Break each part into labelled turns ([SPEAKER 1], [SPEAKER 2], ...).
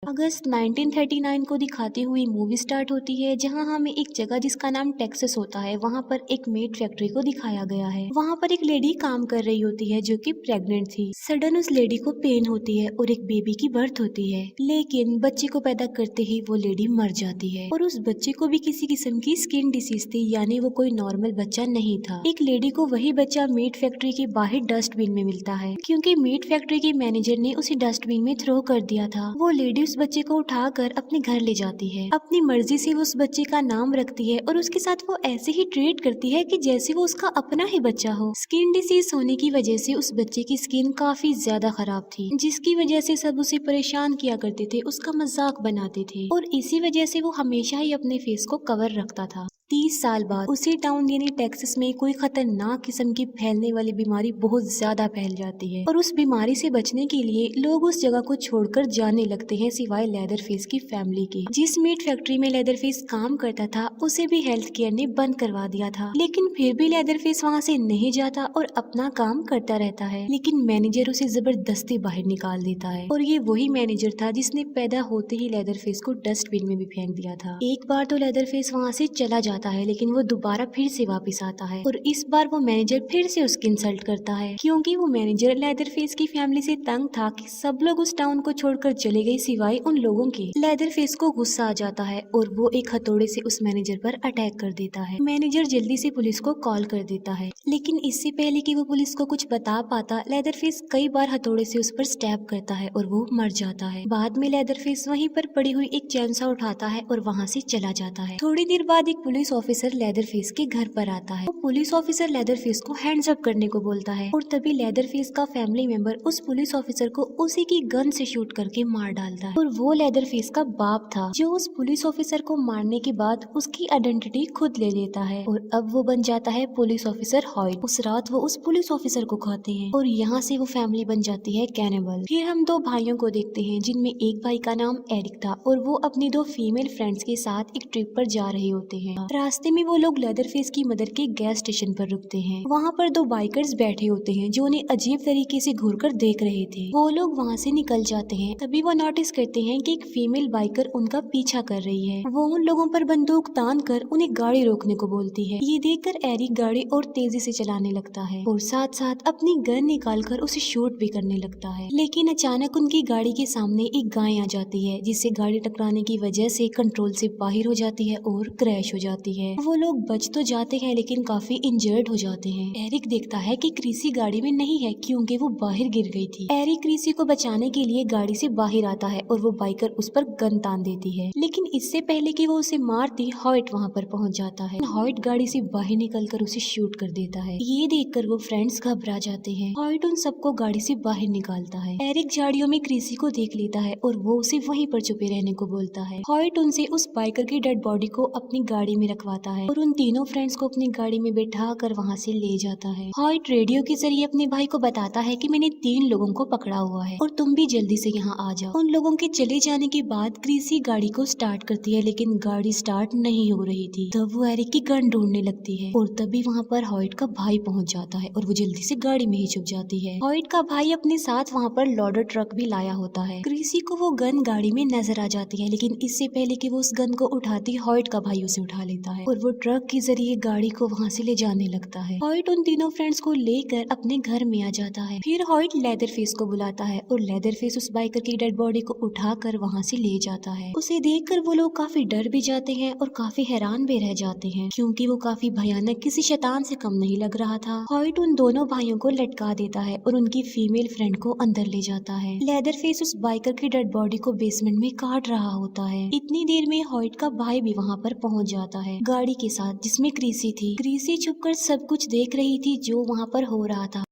[SPEAKER 1] अगस्त 1939 को दिखाती हुई मूवी स्टार्ट होती है, जहां हमें एक जगह जिसका नाम टेक्सास होता है वहां पर एक मीट फैक्ट्री को दिखाया गया है। वहां पर एक लेडी काम कर रही होती है जो कि प्रेग्नेंट थी। सडन उस लेडी को पेन होती है और एक बेबी की बर्थ होती है, लेकिन बच्चे को पैदा करते ही वो लेडी मर जाती है और उस बच्चे को भी किसी किस्म की स्किन डिसीज थी, यानी वो कोई नॉर्मल बच्चा नहीं था। एक लेडी को वही बच्चा मीट फैक्ट्री के बाहर डस्टबिन में मिलता है, क्योंकि मीट फैक्ट्री के मैनेजर ने उसे डस्टबिन में थ्रो कर दिया था। वो लेडी उस बच्चे को उठाकर अपने घर ले जाती है। अपनी मर्जी से वो उस बच्चे का नाम रखती है और उसके साथ वो ऐसे ही ट्रीट करती है कि जैसे वो उसका अपना ही बच्चा हो। स्किन डिसीज होने की वजह से उस बच्चे की स्किन काफी ज्यादा खराब थी, जिसकी वजह से सब उसे परेशान किया करते थे, उसका मजाक बनाते थे और इसी वजह से वो हमेशा ही अपने फेस को कवर रखता था। 30 साल बाद उसी टाउन यानी टेक्सास में कोई खतरनाक किस्म की फैलने वाली बीमारी बहुत ज्यादा फैल जाती है और उस बीमारी से बचने के लिए लोग उस जगह को छोड़कर जाने लगते हैं, सिवाय लेदरफेस की फैमिली के। जिस मीट फैक्ट्री में लेदरफेस काम करता था उसे भी हेल्थ केयर ने बंद करवा दिया था, लेकिन फिर भी लेदरफेस वहाँ से नहीं जाता और अपना काम करता रहता है। लेकिन मैनेजर उसे जबरदस्ती बाहर निकाल देता है और ये वही मैनेजर था जिसने पैदा होते ही लेदरफेस को डस्टबिन में भी फेंक दिया था। एक बार तो लेदरफेस वहाँ से चला जाता है, लेकिन वो दोबारा फिर से वापस आता है और इस बार वो मैनेजर फिर से उसकी इंसल्ट करता है, क्योंकि वो मैनेजर लेदरफेस की फैमिली से तंग था कि सब लोग उस टाउन को छोड़कर चले गए सिवाय उन लोगों के। लेदरफेस को गुस्सा आ जाता है और वो एक हथौड़े से उस मैनेजर पर अटैक कर देता है। मैनेजर जल्दी से पुलिस को कॉल कर देता है, लेकिन इससे पहले कि वो पुलिस को कुछ बता पाता, लेदरफेस कई बार हथौड़े से उस पर स्टैब करता है और वो मर जाता है। बाद में लेदरफेस वहीं पर पड़ी हुई एक चैनसा उठाता है और वहाँ से चला जाता है। थोड़ी देर बाद एक पुलिस ऑफिसर लेदरफेस के घर पर आता है। वो पुलिस ऑफिसर लेदरफेस को हैंड्स अप करने को बोलता है और तभी लेदरफेस का फैमिली मेंबर उस पुलिस ऑफिसर को उसी की गन से शूट करके मार डालता है और वो लेदरफेस का बाप था जो उस पुलिस ऑफिसर को मारने के बाद उसकी आइडेंटिटी खुद ले लेता है और अब वो बन जाता है पुलिस ऑफिसर हॉयट। उस रात वो उस पुलिस ऑफिसर को खाते हैं और यहाँ से वो फैमिली बन जाती है कैनिबल। फिर हम दो भाइयों को देखते हैं, जिनमें एक भाई का नाम एरिक था और वो अपनी दो फीमेल फ्रेंड्स के साथ एक ट्रिप पर जा रहे होते हैं। रास्ते में वो लोग लेदरफेस की मदर के गैस स्टेशन पर रुकते हैं। वहाँ पर दो बाइकर्स बैठे होते हैं जो उन्हें अजीब तरीके से घूरकर देख रहे थे। वो लोग वहाँ से निकल जाते हैं, तभी वो नोटिस करते हैं कि एक फीमेल बाइकर उनका पीछा कर रही है। वो उन लोगों पर बंदूक तान कर उन्हें गाड़ी रोकने को बोलती है। ये देखकर एरिक गाड़ी और तेजी से चलाने लगता है और साथ साथ अपनी गन निकाल कर उसे शूट भी करने लगता है। लेकिन अचानक उनकी गाड़ी के सामने एक गाय आ जाती है, जिससे गाड़ी टकराने की वजह से कंट्रोल से बाहर हो जाती है और क्रैश हो जाती है। वो लोग बच तो जाते हैं लेकिन काफी इंजर्ड हो जाते हैं। एरिक देखता है कि क्रिसी गाड़ी में नहीं है क्योंकि वो बाहर गिर गई थी। एरिक क्रिसी को बचाने के लिए गाड़ी से बाहर आता है और वो बाइकर उस पर गन तान देती है, लेकिन इससे पहले कि वो उसे मारती, हॉयट वहाँ पर पहुँच जाता है। हॉयट गाड़ी से बाहर निकलकर उसे शूट कर देता है। ये देखकर वो फ्रेंड्स घबरा जाते हैं। हॉयट उन सबको गाड़ी से बाहर निकालता है। एरिक झाड़ियों में क्रिसी को देख लेता है और वो उसे वहीं पर छुपे रहने को बोलता है। हॉयट उनसे उस बाइकर की डेड बॉडी को अपनी गाड़ी में रखवाता है और उन तीनों फ्रेंड्स को अपनी गाड़ी में बैठा कर वहाँ से ले जाता है। हॉयट रेडियो के जरिए अपने भाई को बताता है कि मैंने 3 लोगों को पकड़ा हुआ है और तुम भी जल्दी से यहाँ आ जाओ। उन लोगों के चले जाने के बाद क्रिसी गाड़ी को स्टार्ट करती है, लेकिन गाड़ी स्टार्ट नहीं हो रही थी। तब वो एरिक की गन ढूंढने लगती है और तभी वहाँ पर हॉयट का भाई पहुँच जाता है और वो जल्दी से गाड़ी में ही छुप जाती है। हॉयट का भाई अपने साथ वहाँ पर लोडर ट्रक भी लाया होता है। क्रिसी को वो गन गाड़ी में नजर आ जाती है, लेकिन इससे पहले कि वो उस गन को उठाती, हॉयट का भाई उसे उठा लेता है और वो ट्रक के जरिए गाड़ी को वहाँ से ले जाने लगता है। हॉयट उन तीनों फ्रेंड्स को लेकर अपने घर में आ जाता है। फिर हॉयट लेदरफेस को बुलाता है और लेदरफेस उस बाइकर की डेड बॉडी को उठाकर वहाँ से ले जाता है। उसे देखकर वो लोग काफी डर भी जाते हैं और काफी हैरान भी रह जाते हैं, क्योंकि वो काफी भयानक किसी शैतान से कम नहीं लग रहा था। हॉयट उन दोनों भाइयों को लटका देता है और उनकी फीमेल फ्रेंड को अंदर ले जाता है। लेदरफेस उस बाइकर की डेड बॉडी को बेसमेंट में काट रहा होता है। इतनी देर में हॉयट का भाई भी वहाँ पर पहुँच जाता है गाड़ी के साथ, जिसमें क्रिसी थी। क्रिसी छुपकर सब कुछ देख रही थी जो वहाँ पर हो रहा था।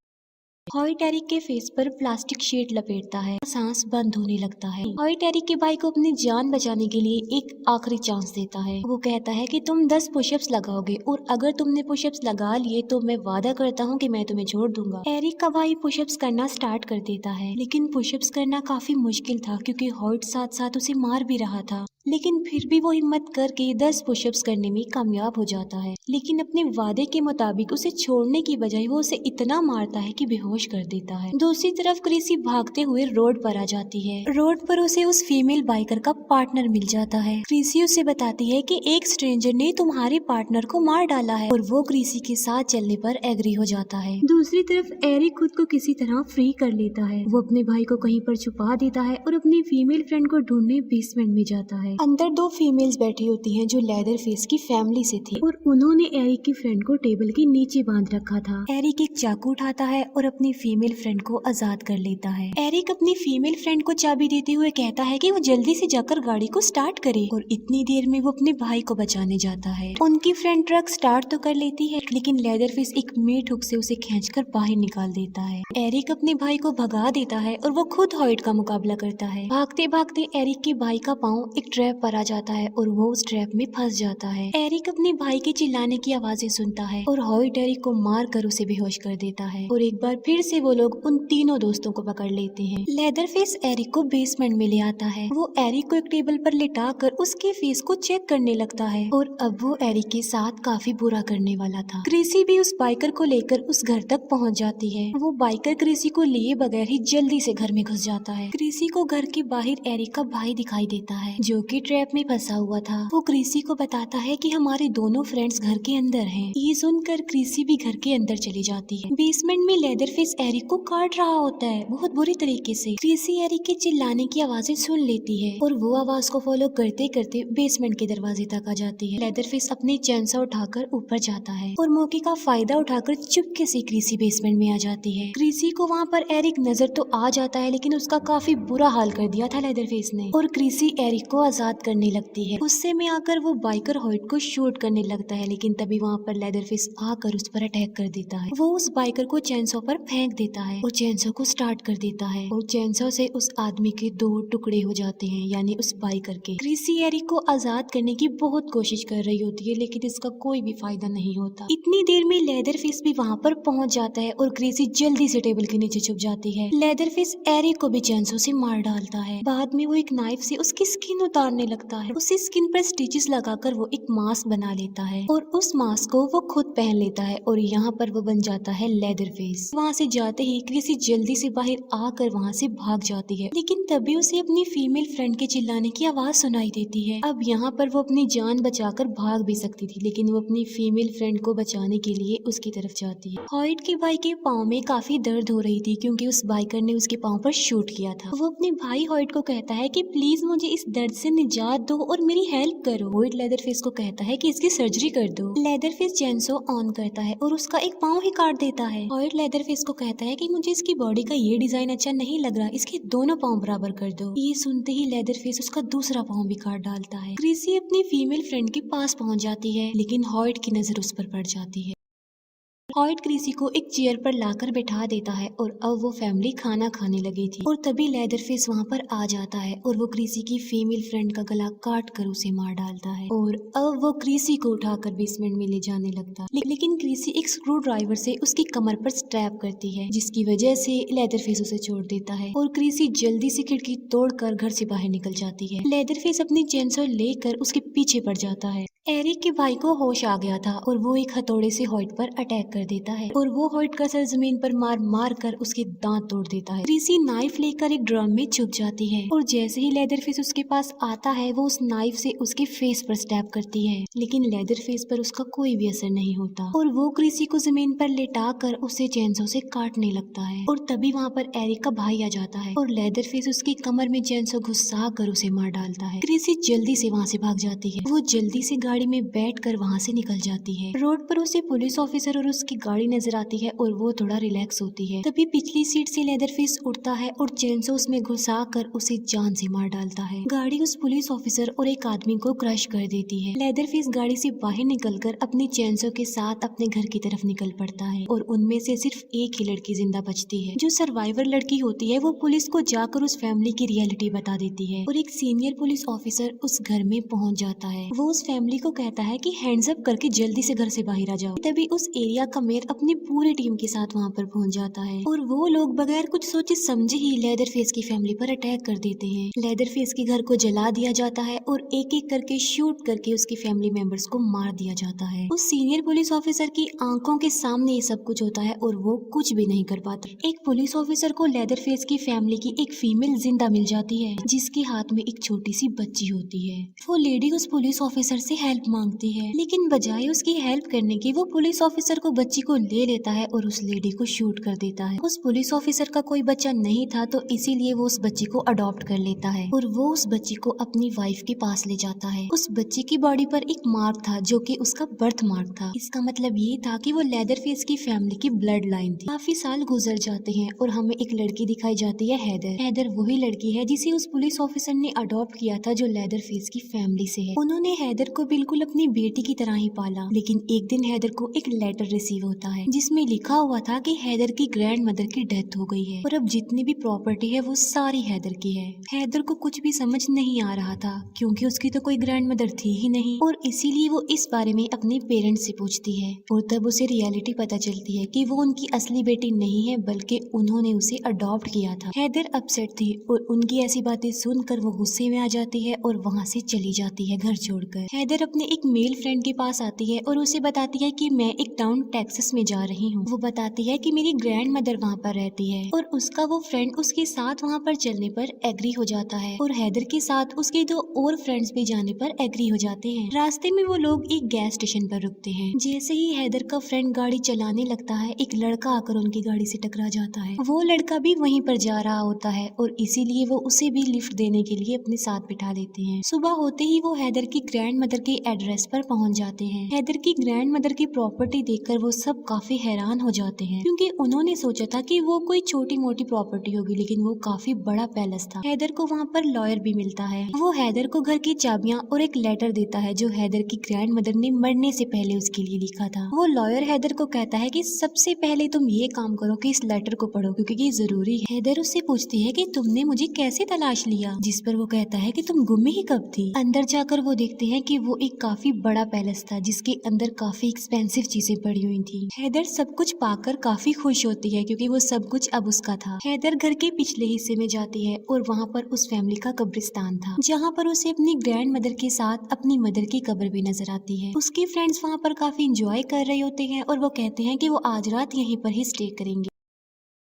[SPEAKER 1] हॉयट एरिक के फेस पर प्लास्टिक शीट लपेटता है, सांस बंद होने लगता है। हॉयट एरिक के भाई को अपनी जान बचाने के लिए एक आखिरी चांस देता है। वो कहता है कि तुम 10 पुशअप्स लगाओगे और अगर तुमने पुशअप्स लगा लिए तो मैं वादा करता हूँ कि मैं तुम्हें छोड़ दूंगा। एरिक का भाई पुशअप्स करना स्टार्ट कर देता है, लेकिन पुशअप्स करना काफी मुश्किल था क्योंकि हॉयट साथ साथ उसे मार भी रहा था। लेकिन फिर भी वो हिम्मत करके 10 पुशअप्स करने में कामयाब हो जाता है। लेकिन अपने वादे के मुताबिक उसे छोड़ने की बजाय वो उसे इतना मारता है कि बेहोश कर देता है। दूसरी तरफ क्रिसी भागते हुए रोड पर आ जाती है। रोड पर उसे उस फीमेल बाइकर का पार्टनर मिल जाता है। क्रिसी उसे बताती है कि एक स्ट्रेंजर ने तुम्हारे पार्टनर को मार डाला है और वो क्रिसी के साथ चलने पर एग्री हो जाता है। दूसरी तरफ एरिक खुद को किसी तरह फ्री कर लेता है। वो अपने भाई को कहीं पर छुपा देता है और अपनी फीमेल फ्रेंड को ढूंढने बेसमेंट में जाता है। अंदर 2 फीमेल्स बैठी होती हैं जो लेदर फेस की फैमिली से थी और उन्होंने एरिक की फ्रेंड को टेबल के नीचे बांध रखा था। एरिक एक चाकू उठाता है और अपनी फीमेल फ्रेंड को आजाद कर लेता है। एरिक अपनी फीमेल फ्रेंड को चाबी देते हुए कहता है कि वो जल्दी से जाकर गाड़ी को स्टार्ट करे और इतनी देर में वो अपने भाई को बचाने जाता है। उनकी फ्रेंड ट्रक स्टार्ट तो कर लेती है लेकिन लेदरफेस एक मीट हुक से उसे खींचकर बाहर निकाल देता है। एरिक अपने भाई को भगा देता है और वो खुद हॉइट का मुकाबला करता है। भागते भागते एरिक के भाई का पाँव एक ट्रैप पर आ जाता है और वो उस ट्रैप में फंस जाता है। एरिक अपने भाई के चिल्लाने की आवाजें सुनता है और हॉइट एरिक को मार कर उसे बेहोश कर देता है और एक बार फिर से वो लोग उन तीनों दोस्तों को पकड़ लेते हैं। लेदरफेस एरिक को बेसमेंट में ले आता है। वो एरिक को एक टेबल पर लिटा कर उसके फेस को चेक करने लगता है और अब वो एरिक के साथ काफी बुरा करने वाला था। क्रिसी भी उस बाइकर को लेकर उस घर तक पहुंच जाती है। वो बाइकर क्रिसी को लिए बगैर ही जल्दी से घर में घुस जाता है। क्रिसी को घर के बाहर एरिक का भाई दिखाई देता है जो कि ट्रैप में फंसा हुआ था। वो क्रिसी को बताता है कि हमारे दोनों फ्रेंड्स घर के अंदर हैं। ये सुनकर क्रिसी भी घर के अंदर चली जाती है। बेसमेंट में लेदरफेस एरिक को काट रहा होता है बहुत बुरी तरीके से। क्रिसी एरिक के चिल्लाने की आवाजें सुन लेती है और वो आवाज को फॉलो करते करते बेसमेंट के दरवाजे तक आ जाती है। लेदरफेस अपनी चैनसा उठाकर ऊपर जाता है और मौके का फायदा उठाकर चुपके से क्रिसी बेसमेंट में आ जाती है। क्रिसी को वहाँ पर एरिक नजर तो आ जाता है लेकिन उसका काफी बुरा हाल कर दिया था लेदरफेस ने और क्रिसी एरिक को आजाद करने लगती है। गुस्से में आकर वो बाइकर हॉइट को शूट करने लगता है लेकिन तभी वहाँ पर लेदरफेस आकर उस पर अटैक कर देता है। वो उस बाइकर को चैनसो पर फेंक देता है और चैनसो को स्टार्ट कर देता है और चैनसो से उस आदमी के 2 टुकड़े हो जाते हैं यानी उस बाइकर के। क्रिसी एरिक को आजाद करने की बहुत कोशिश कर रही होती है लेकिन इसका कोई भी फायदा नहीं होता। इतनी देर में लेदरफेस भी वहाँ पर पहुँच जाता है और क्रिसी जल्दी से टेबल के नीचे छुप जाती है। लेदरफेस एरिक को भी चैनसो से मार डालता है। बाद में वो एक नाइफ से उसकी स्किन उतारने लगता है। उसी स्किन पर स्टिचेस लगाकर वो एक मास्क बना लेता है और उस मास्क को वो खुद पहन लेता है और यहाँ पर वो बन जाता है लेदरफेस। वहाँ से जाते ही क्रिसी जल्दी से बाहर आकर वहाँ से भाग जाती है लेकिन तभी उसे अपनी फीमेल फ्रेंड के चिल्लाने की आवाज सुनाई देती है। अब यहाँ पर वो अपनी जान बचाकर भाग भी सकती थी लेकिन वो अपनी फीमेल फ्रेंड को बचाने के लिए उसकी तरफ जाती है। हॉइट के भाई के पाँव में काफी दर्द हो रही थी क्योंकि उस बाइकर ने उसके पाँव पर शूट किया था। वो अपने भाई हॉइट को कहता है कि प्लीज मुझे इस दर्द से निजात दो और मेरी हेल्प करो। हॉइट लेदरफेस को कहता है कि इसकी सर्जरी कर दो। लेदरफेस चैनसो ऑन करता है और उसका एक पाँव ही काट देता है। हॉइट लेदरफेस को कहता है कि मुझे इसकी बॉडी का ये डिजाइन अच्छा नहीं लग रहा, इसके दोनों पाँव बराबर कर दो। ये सुनते ही लेदरफेस उसका दूसरा पाँव भी काट डालता है। क्रिसी अपनी फीमेल फ्रेंड के पास पहुंच जाती है लेकिन हॉइट की नजर उस पर पड़ जाती है। हॉइट क्रिसी को एक चेयर पर लाकर बैठा देता है और अब वो फैमिली खाना खाने लगी थी और तभी लेदरफेस वहाँ पर आ जाता है और वो क्रिसी की फीमेल फ्रेंड का गला काट कर उसे मार डालता है और अब वो क्रिसी को उठाकर बेसमेंट में ले जाने लगता है लेकिन क्रिसी एक स्क्रू ड्राइवर से उसकी कमर पर स्टैप करती है जिसकी वजह से लेदरफेस उसे छोड़ देता है और क्रिसी जल्दी से खिड़की तोड़कर घर से बाहर निकल जाती है। लेदरफेस अपनी चेनसो लेकर उसके पीछे पड़ जाता है। एरिक के भाई को होश आ गया था और वो एक हथौड़े से हॉइट पर अटैक कर देता है और वो हॉइट का सर जमीन पर मार मार कर उसके दांत तोड़ देता है। क्रिसी नाइफ लेकर एक ड्रम में छुप जाती है और जैसे ही लेदरफेस उसके पास आता है वो उस नाइफ से उसके फेस पर स्टैब करती है लेकिन लेदरफेस पर उसका कोई भी असर नहीं होता और वो क्रिसी को जमीन पर लेटा कर उसे चैनसो से काटने लगता है और तभी वहाँ पर एरिक का भाई आ जाता है और लेदरफेस उसकी कमर में चैनसो घुसा कर उसे मार डालता है। क्रिसी जल्दी से वहाँ से भाग जाती है। वो जल्दी से गाड़ी में बैठकर वहाँ से निकल जाती है। रोड पर उसे पुलिस ऑफिसर और उसकी गाड़ी नजर आती है और वो थोड़ा रिलैक्स होती है। तभी पिछली सीट से लेदरफेस उठता है और चैनसो उसमें घुसा कर उसे जान से मार डालता है। गाड़ी उस पुलिस ऑफिसर और एक आदमी को क्रश कर देती है। लेदरफेस गाड़ी से बाहर निकलकर अपनी चैनसो के साथ अपने घर की तरफ निकल पड़ता है और उनमें से सिर्फ एक ही लड़की जिंदा बचती है। जो सर्वाइवर लड़की होती है वो पुलिस को जाकर उस फैमिली की रियलिटी बता देती है और एक सीनियर पुलिस ऑफिसर उस घर में पहुंच जाता है। वो उस फैमिली को कहता है कि हैंड्स अप करके जल्दी से घर से बाहर आ जाओ। तभी उस एरिया का मेयर अपनी पूरी टीम के साथ वहाँ पर पहुँच जाता है और वो लोग बगैर कुछ सोचे समझे ही लेदरफेस की फैमिली पर अटैक कर देते हैं। लेदरफेस के घर को जला दिया जाता है और एक एक करके शूट करके उसकी फैमिली मेंबर्स को मार दिया जाता है। उस सीनियर पुलिस ऑफिसर की आंखों के सामने ये सब कुछ होता है और वो कुछ भी नहीं कर पाता। एक पुलिस ऑफिसर को लेदरफेस की फैमिली की एक फीमेल जिंदा मिल जाती है जिसके हाथ में एक छोटी सी बच्ची होती है। वो लेडी उस पुलिस ऑफिसर से हेल्प मांगती है, लेकिन बजाय उसकी हेल्प करने की वो पुलिस ऑफिसर को बच्ची को ले लेता है और उस लेडी को शूट कर देता है। उस पुलिस ऑफिसर का कोई बच्चा नहीं था तो इसीलिए वो उस बच्ची को अडॉप्ट कर लेता है और वो उस बच्ची को अपनी वाइफ के पास ले जाता है। उस बच्ची की बॉडी पर एक मार्क था जो कि उसका बर्थ मार्क था। इसका मतलब ये था कि वो लेदरफेस की फैमिली की ब्लड लाइन थी। काफी साल गुजर जाते हैं और हमें एक लड़की दिखाई जाती है, हैदर। हैदर वही लड़की है जिसे उस पुलिस ऑफिसर ने अडॉप्ट किया था जो लेदरफेस की फैमिली से है। उन्होंने हैदर को बिल्कुल अपनी बेटी की तरह ही पाला, लेकिन एक दिन हैदर को एक लेटर रिसीव होता है जिसमें लिखा हुआ था कि हैदर की ग्रैंड मदर की डेथ हो गई है और अब जितनी भी प्रॉपर्टी है वो सारी हैदर की है। हैदर को कुछ भी समझ नहीं आ रहा था क्योंकि उसकी तो कोई ग्रैंड मदर थी ही नहीं और इसीलिए वो इस बारे में अपने पेरेंट्स से पूछती है और तब उसे रियलिटी पता चलती है कि वो उनकी असली बेटी नहीं है बल्कि उन्होंने उसे अडॉप्ट किया था। हैदर अपसेट थी और उनकी ऐसी बातें सुनकर वो गुस्से में आ जाती है और वहाँ से चली जाती है घर छोड़कर। हैदर अपने एक मेल फ्रेंड के पास आती है और उसे बताती है कि मैं एक टाउन टेक्सास में जा रही हूँ। वो बताती है कि मेरी ग्रैंड मदर वहाँ पर रहती है और उसका वो फ्रेंड उसके साथ वहाँ पर चलने पर एग्री हो जाता है और हैदर के साथ उसके दो और फ्रेंड्स भी जाने पर एग्री हो जाते हैं। रास्ते में वो लोग एक गैस स्टेशन पर रुकते हैं। जैसे ही हैदर का फ्रेंड गाड़ी चलाने लगता है एक लड़का आकर उनकी गाड़ी से टकरा जाता है। वो लड़का भी वहीं पर जा रहा होता है और इसीलिए वो उसे भी लिफ्ट देने के लिए अपने साथ बिठा लेते हैं। सुबह होते ही वो हैदर की ग्रैंड मदर के एड्रेस पर पहुंच जाते हैं। हैदर की ग्रैंड मदर की प्रॉपर्टी देखकर वो सब काफी हैरान हो जाते हैं क्योंकि उन्होंने सोचा था कि वो कोई छोटी मोटी प्रॉपर्टी होगी, लेकिन वो काफी बड़ा पैलेस था। हैदर को वहाँ पर लॉयर भी मिलता है। वो हैदर को घर की चाबियां और एक लेटर देता है जो हैदर की ग्रैंड मदर ने मरने से पहले उसके लिए लिखा था। वो लॉयर हैदर को कहता है कि सबसे पहले तुम ये काम करो कि इस लेटर को पढ़ो क्योंकि ये जरूरी है। हैदर उससे पूछती है कि तुमने मुझे कैसे तलाश लिया, जिस पर वो कहता है कि तुम गुम ही कब थी। अंदर जाकर वो देखते हैं कि वो एक काफी बड़ा पैलेस था जिसके अंदर काफी एक्सपेंसिव चीजें पड़ी हुई थी। हैदर सब कुछ पाकर काफी खुश होती है क्योंकि वो सब कुछ अब उसका था। हैदर घर के पिछले हिस्से में जाती है और वहाँ पर उस फैमिली का कब्रिस्तान था जहाँ पर उसे अपनी ग्रैंड मदर के साथ अपनी मदर की कब्र भी नजर आती है। उसके फ्रेंड्स वहाँ पर काफी इंजॉय कर रहे होते हैं और वो कहते हैं कि वो आज रात यहीं पर ही स्टे करेंगे।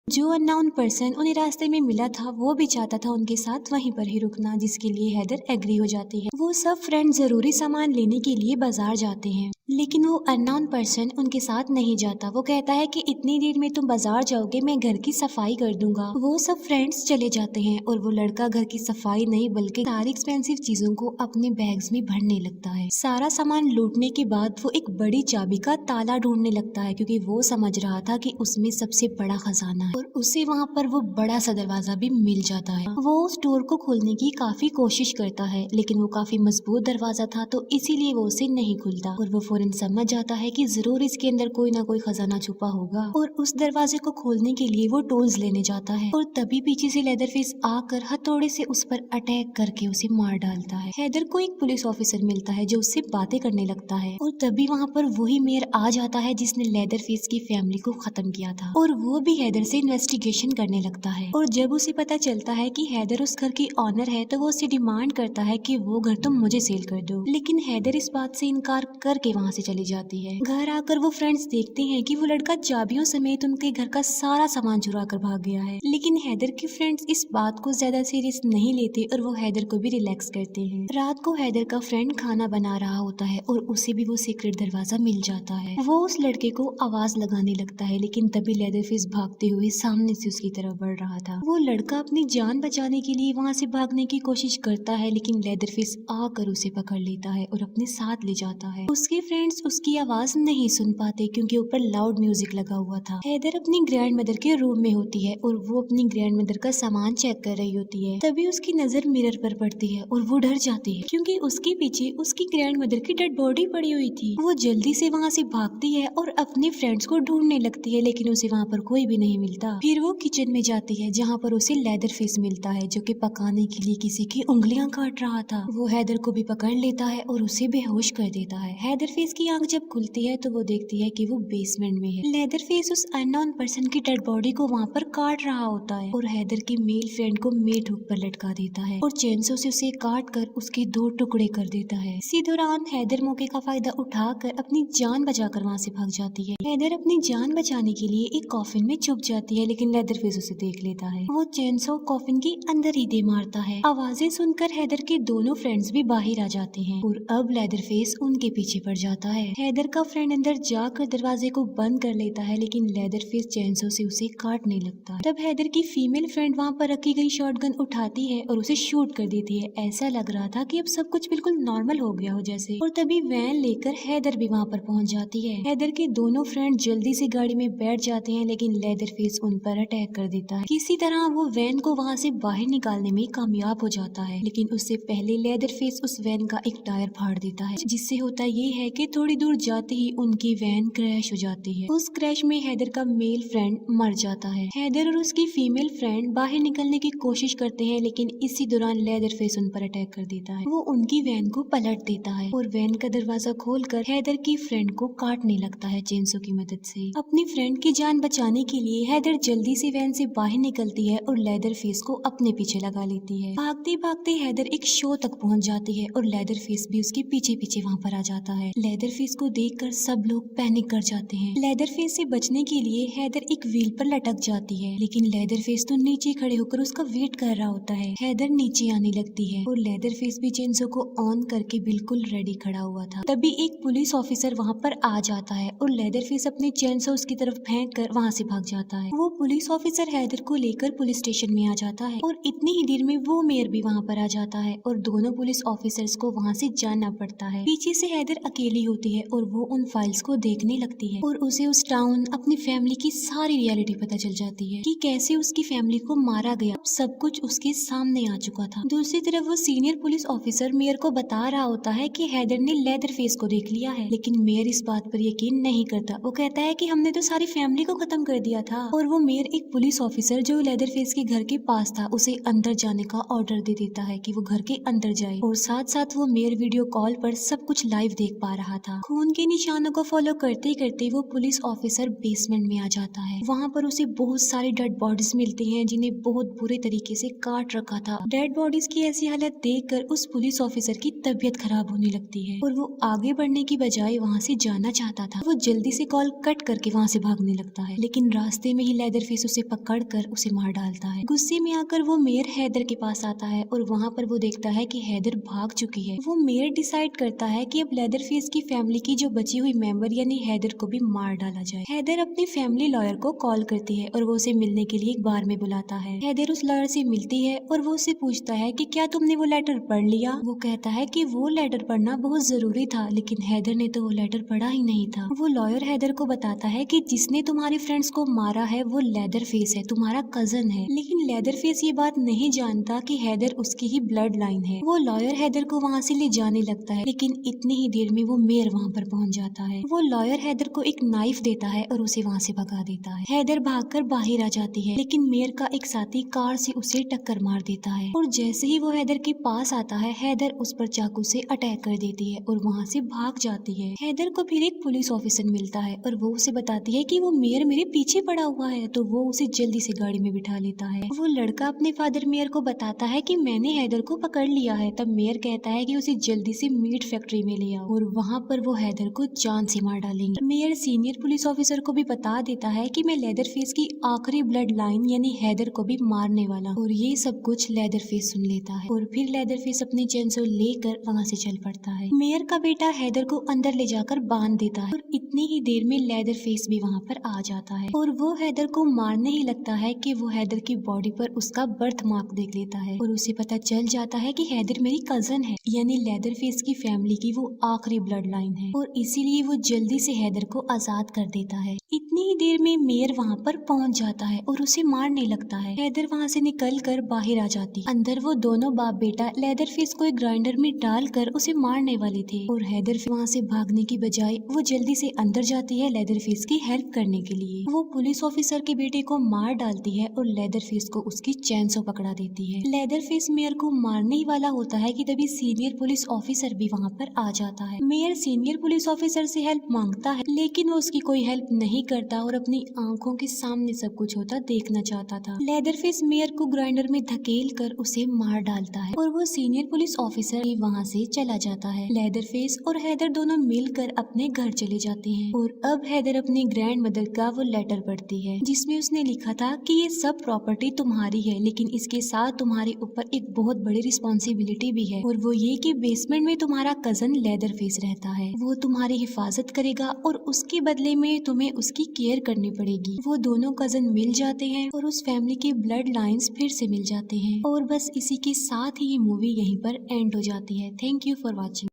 [SPEAKER 1] जो अननोन पर्सन उन्हें रास्ते में मिला था वो भी चाहता था उनके साथ वहीं पर ही रुकना, जिसके लिए हैदर एग्री हो जाती है। वो सब फ्रेंड जरूरी सामान लेने के लिए बाजार जाते हैं लेकिन वो अननोन पर्सन उनके साथ नहीं जाता। वो कहता है कि इतनी देर में तुम बाजार जाओगे, मैं घर की सफाई कर दूंगा। वो सब फ्रेंड्स चले जाते हैं और वो लड़का घर की सफाई नहीं बल्कि सारी एक्सपेंसिव चीजों को अपने बैग्स में भरने लगता है। सारा सामान लूटने के बाद वो एक बड़ी चाबी का ताला ढूंढने लगता है क्योंकि वो समझ रहा था कि उसमें सबसे बड़ा खजाना है और उसे वहाँ पर वो बड़ा सा दरवाजा भी मिल जाता है। वो उस डोर को खोलने की काफी कोशिश करता है लेकिन वो काफी मजबूत दरवाजा था तो इसीलिए वो उसे नहीं खुलता और वो फौरन समझ जाता है कि जरूर इसके अंदर कोई ना कोई खजाना छुपा होगा और उस दरवाजे को खोलने के लिए वो टूल्स लेने जाता है और तभी पीछे से लेदरफेस आकर हथौड़े से उस पर अटैक करके उसे मार डालता है। हैदर को एक पुलिस ऑफिसर मिलता है जो उससे बातें करने लगता है और तभी वहाँ पर वही मेयर आ जाता है जिसने लेदरफेस की फैमिली को खत्म किया था और वो भी हैदर से इन्वेस्टिगेशन करने लगता है। और जब उसे पता चलता है कि हैदर उस घर की ऑनर है तो वो उसे डिमांड करता है कि वो घर तुम मुझे सेल कर दो, लेकिन हैदर इस बात से इनकार करके वहाँ से चली जाती है। घर आकर वो फ्रेंड्स देखते हैं कि वो लड़का चाबियों समेत उनके घर का सारा सामान चुरा कर भाग गया है, लेकिन हैदर के फ्रेंड्स इस बात को ज्यादा सीरियस नहीं लेते और वो हैदर को भी रिलैक्स करते हैं। रात को हैदर का फ्रेंड खाना बना रहा होता है और उसे भी वो सीक्रेट दरवाजा मिल जाता है। वो उस लड़के को आवाज लगाने लगता है लेकिन तभी लेदरफेस भागते हुए सामने से उसकी तरफ बढ़ रहा था। वो लड़का अपनी जान बचाने के लिए वहाँ से भागने की कोशिश करता है लेकिन लेदरफेस आकर उसे पकड़ लेता है और अपने साथ ले जाता है। उसके फ्रेंड्स उसकी आवाज नहीं सुन पाते क्योंकि ऊपर लाउड म्यूजिक लगा हुआ था। हैदर अपनी ग्रैंड मदर के रूम में होती है और वो अपनी ग्रैंड मदर का सामान चेक कर रही होती है। तभी उसकी नजर मिरर पर पड़ती है और वो डर जाती है क्योंकि उसके पीछे उसकी ग्रैंड मदर की डेड बॉडी पड़ी हुई थी। वो जल्दी से वहाँ से भागती है और अपने फ्रेंड्स को ढूंढने लगती है लेकिन उसे वहाँ पर कोई भी नहीं मिलता। देता। फिर वो किचन में जाती है जहाँ पर उसे लेदर फेस मिलता है जो कि पकाने के लिए किसी की उंगलियां काट रहा था। वो हैदर को भी पकड़ लेता है और उसे बेहोश कर देता है। हैदर फेस की आंख जब खुलती है तो वो देखती है कि वो बेसमेंट में है। लेदर फेस उस अननोन पर्सन की डेड बॉडी को वहाँ पर काट रहा होता है और हैदर की मेल फ्रेंड को मेट हुक पर लटका देता है और चेंसो से उसे काट कर उसके 2 टुकड़े कर देता है। इसी दौरान हैदर मौके का फायदा उठाकर अपनी जान बचाकर वहाँ से भाग जाती है। हैदर अपनी जान बचाने के लिए एक कॉफिन में छुप जाती है लेकिन लेदर फेस उसे देख लेता है। वो चेंसो कॉफिन के अंदर ही दे मारता है। आवाजें सुनकर हैदर के दोनों फ्रेंड्स भी बाहर आ जाते हैं और अब लेदर फेस उनके पीछे पड़ जाता है। हैदर का फ्रेंड अंदर जाकर दरवाजे को बंद कर लेता है लेकिन लेदर फेस चेंसो से उसे काटने लगता है। तब हैदर की फीमेल फ्रेंड वहाँ पर रखी गई शॉटगन उठाती है और उसे शूट कर देती है। ऐसा लग रहा था कि अब सब कुछ बिल्कुल नॉर्मल हो गया हो जैसे। और तभी वैन लेकर हैदर भी वहाँ पर पहुँच जाती है। हैदर के दोनों फ्रेंड जल्दी से गाड़ी में बैठ जाते हैं लेकिन लेदर फेस उन पर अटैक कर देता है। किसी तरह वो वैन को वहाँ से बाहर निकालने में कामयाब हो जाता है लेकिन उससे पहले लेदर फेस उस वैन का एक टायर फाड़ देता है जिससे होता ये है कि थोड़ी दूर जाते ही उनकी वैन क्रैश हो जाती है। उस क्रैश में हैदर का मेल फ्रेंड मर जाता है। हैदर और उसकी फीमेल फ्रेंड बाहर निकलने की कोशिश करते हैं लेकिन इसी दौरान लेदर फेस उन पर अटैक कर देता है। वो उनकी वैन को पलट देता है और वैन का दरवाजा खोलकर हैदर की फ्रेंड को काटने लगता है चेंसो की मदद से। अपनी फ्रेंड की जान बचाने के लिए हैदर जल्दी से वैन से बाहर निकलती है और लेदर फेस को अपने पीछे लगा लेती है। भागते भागते हैदर एक शो तक पहुंच जाती है और लेदर फेस भी उसके पीछे पीछे वहाँ पर आ जाता है। लेदर फेस को देखकर सब लोग पैनिक कर जाते हैं। लेदर फेस से बचने के लिए हैदर एक व्हील पर लटक जाती है लेकिन लेदर फेस तो नीचे खड़े होकर उसका वेट कर रहा होता है। हैदर नीचे आने लगती है और लेदर फेस भी चेंसो को ऑन करके बिल्कुल रेडी खड़ा हुआ था। तभी एक पुलिस ऑफिसर वहाँ पर आ जाता है और लेदर फेस अपने चेंसो उसकी तरफ फेंक कर वहाँ से भाग जाता है। वो पुलिस ऑफिसर हैदर को लेकर पुलिस स्टेशन में आ जाता है और इतनी ही देर में वो मेयर भी वहाँ पर आ जाता है और दोनों पुलिस ऑफिसर्स को वहाँ से जाना पड़ता है। पीछे से हैदर अकेली होती है और वो उन फाइल्स को देखने लगती है और उसे उस टाउन अपनी फैमिली की सारी रियलिटी पता चल जाती है कि कैसे उसकी फैमिली को मारा गया। सब कुछ उसके सामने आ चुका था। दूसरी तरफ वो सीनियर पुलिस ऑफिसर मेयर को बता रहा होता है कि हैदर ने लेदर फेस को देख लिया है लेकिन मेयर इस बात पर यकीन नहीं करता। वो कहता है कि हमने तो सारी फैमिली को खत्म कर दिया था। और वो मेयर एक पुलिस ऑफिसर जो लेदर फेस के घर के पास था उसे अंदर जाने का ऑर्डर दे देता है कि वो घर के अंदर जाए और साथ साथ वो मेयर वीडियो कॉल पर सब कुछ लाइव देख पा रहा था। खून के निशानों को फॉलो करते करते वो पुलिस ऑफिसर बेसमेंट में आ जाता है। वहाँ पर उसे बहुत सारी डेड बॉडीज मिलती हैं जिन्हें बहुत बुरे तरीके से काट रखा था। डेड बॉडीज की ऐसी हालत देखकर उस पुलिस ऑफिसर की तबीयत खराब होने लगती है और वो आगे बढ़ने की बजाय वहाँ से जाना चाहता था। वो जल्दी से कॉल कट करके वहाँ से भागने लगता है लेकिन रास्ते में ही लेदर फेस उसे पकड़कर उसे मार डालता है। गुस्से में आकर वो मेयर हैदर के पास आता है और वहाँ पर वो देखता है कि हैदर भाग चुकी है। वो मेयर डिसाइड करता है कि अब लेदर फेस की फैमिली की जो बची हुई मेंबर यानी हैदर को भी मार डाला जाए। हैदर अपनी फैमिली लॉयर को कॉल करती है और वो उसे मिलने के लिए एक बार में बुलाता है। हैदर उस लॉयर से मिलती है और वो उससे पूछता है कि क्या तुमने वो लेटर पढ़ लिया। वो कहता है कि वो लेटर पढ़ना बहुत जरूरी था लेकिन हैदर ने तो वो लेटर पढ़ा ही नहीं था। वो लॉयर हैदर को बताता है कि जिसने तुम्हारे फ्रेंड्स को मारा है वो लेदर फेस है, तुम्हारा कजन है। लेकिन लेदर फेस ये बात नहीं जानता कि हैदर उसकी ही ब्लड लाइन है। वो लॉयर हैदर को वहाँ से ले जाने लगता है लेकिन इतनी ही देर में वो मेयर वहाँ पर पहुँच जाता है। वो लॉयर हैदर को एक नाइफ देता है और उसे वहाँ से भगा देता है। हैदर भागकर बाहर आ जाती है लेकिन मेयर का एक साथी कार से उसे टक्कर मार देता है और जैसे ही वो हैदर के पास आता है हैदर उस पर चाकू से अटैक कर देती है और वहाँ से भाग जाती है। हैदर को फिर एक पुलिस ऑफिसर मिलता है और वो उसे बताती है कि वो मेयर मेरे पीछे पड़ा हुआ है तो वो उसे जल्दी से गाड़ी में बिठा लेता है। वो लड़का अपने फादर मेयर को बताता है कि मैंने हैदर को पकड़ लिया है। तब मेयर कहता है कि उसे जल्दी से मीट फैक्ट्री में ले आओ और वहाँ पर वो हैदर को जान से मार डालेंगे। मेयर सीनियर पुलिस ऑफिसर को भी बता देता है कि मैं लेदर फेस की आखिरी ब्लड लाइन यानी हैदर को भी मारने वाला हूँ और ये सब कुछ लेदर फेस सुन लेता है और फिर लेदर फेस अपनी चेंसो लेकर वहाँ से चल पड़ता है। मेयर का बेटा हैदर को अंदर ले जाकर बांध देता है और इतनी ही देर में लेदर फेस भी वहाँ पर आ जाता है और वो हैदर को मारने ही लगता है कि वो हैदर की बॉडी पर उसका बर्थ मार्क देख लेता है और उसे पता चल जाता है कि हैदर मेरी कजन है यानी लेदर फेस की फैमिली की वो आखिरी ब्लड लाइन है और इसीलिए वो जल्दी से हैदर को आजाद कर देता है। इतनी ही देर में मेयर वहाँ पर पहुँच जाता है और उसे मारने लगता है। हैदर वहाँ से निकल कर बाहर आ जाती है। अंदर वो दोनों बाप बेटा लेदर फेस को एक ग्राइंडर में डालकर उसे मारने वाले थे और हैदर वहाँ से भागने की बजाय वो जल्दी से अंदर जाती है लेदर फेस की हेल्प करने के लिए। वो पुलिस ऑफिसर ऑफिसर के बेटे को मार डालती है और लेदरफेस को उसकी चैन से पकड़ा देती है। लेदरफेस मेयर को मारने ही वाला होता है कि तभी सीनियर पुलिस ऑफिसर भी वहाँ पर आ जाता है। मेयर सीनियर पुलिस ऑफिसर से हेल्प मांगता है, लेकिन वो उसकी कोई हेल्प नहीं करता और अपनी आंखों के सामने सब कुछ होता देखना चाहता था। लेदरफेस मेयर को ग्राइंडर में धकेल कर उसे मार डालता है और वो सीनियर पुलिस ऑफिसर भी वहाँ से चला जाता है। लेदरफेस और हैदर दोनों मिलकर अपने घर चले जाते हैं और अब हैदर अपनी ग्रैंड मदर का वो लेटर पढ़ती है जिसमें उसने लिखा था कि ये सब प्रॉपर्टी तुम्हारी है, लेकिन इसके साथ तुम्हारे ऊपर एक बहुत बड़ी रिस्पॉन्सिबिलिटी भी है, और वो ये कि बेसमेंट में तुम्हारा कजन लेदरफेस रहता है। वो तुम्हारी हिफाजत करेगा और उसके बदले में तुम्हें उसकी केयर करनी पड़ेगी। वो दोनों कजन मिल जाते हैं और उस फैमिली के ब्लड लाइंस फिर से मिल जाते हैं और बस इसी के साथ ही ये मूवी यहीं पर एंड हो जाती है। Thank you for watching.